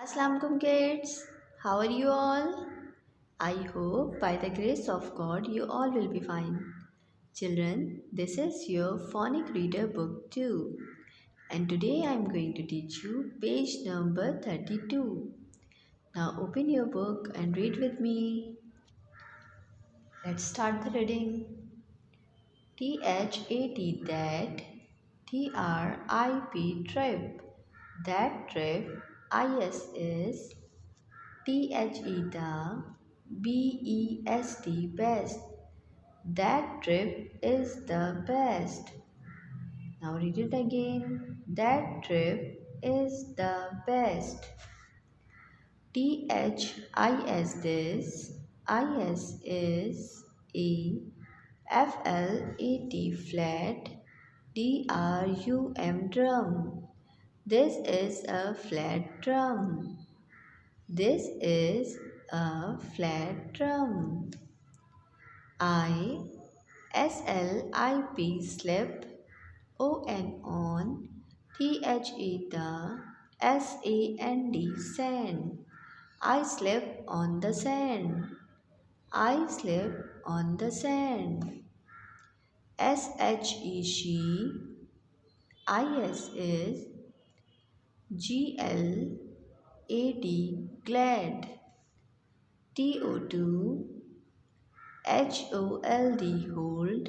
Assalamualaikum kids, how are you all? I hope by the grace of God you all will be fine. Children, this is your phonic reader book 2 and today I am going to teach you page number 32. Now open your book and read with me. Let's start the reading. THAT that, TRIP trip, that trip, IS is THE BEST best. That trip is the best. Now read it again. That trip is the best. THIS this. IS is a FLAT flat. DRUM drum. This is a flat drum. This is a flat drum. SLIP slip. On. The SAND sand. I slip on the sand. I slip on the sand. SHE IS is GLAD glad. TO2 HOLD hold.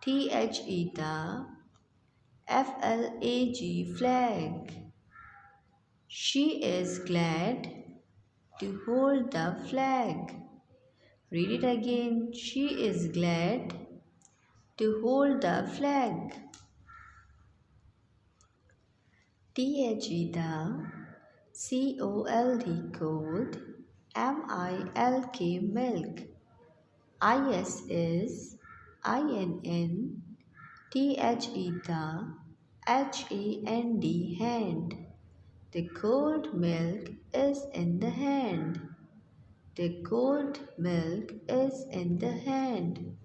THETA FLAG flag. She is glad to hold the flag. Read it again. She is glad to hold the flag. THETA COLD cold. MILK milk. IS is INN. THETA HAND hand. The cold milk is in the hand. The cold milk is in the hand.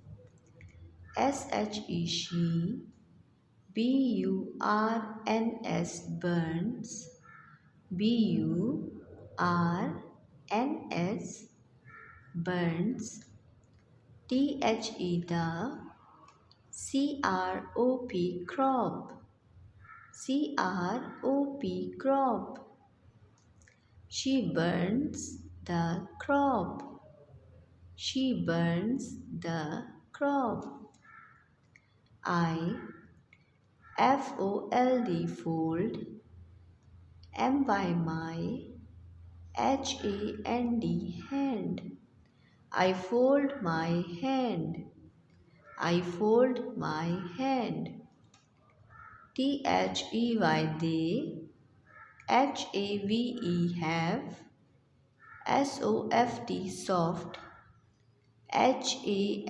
SHE she BURNS burns. BURNS burns. THETA CROP crop. CROP crop. She burns the crop. She burns the crop. FOLD fold. My HAND hand. I fold my hand. I fold my hand. THEY they. HAVE have. SOFT soft. HANDS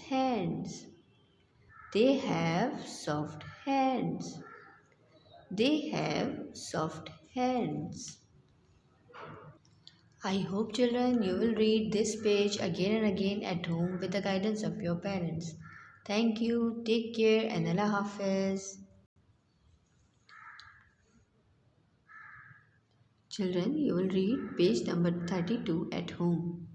hands. They have soft hands. They have soft hands. I hope children you will read this page again and again at home with the guidance of your parents. Thank you. Take care and Allah Hafiz. Children, you will read page number 32 at home.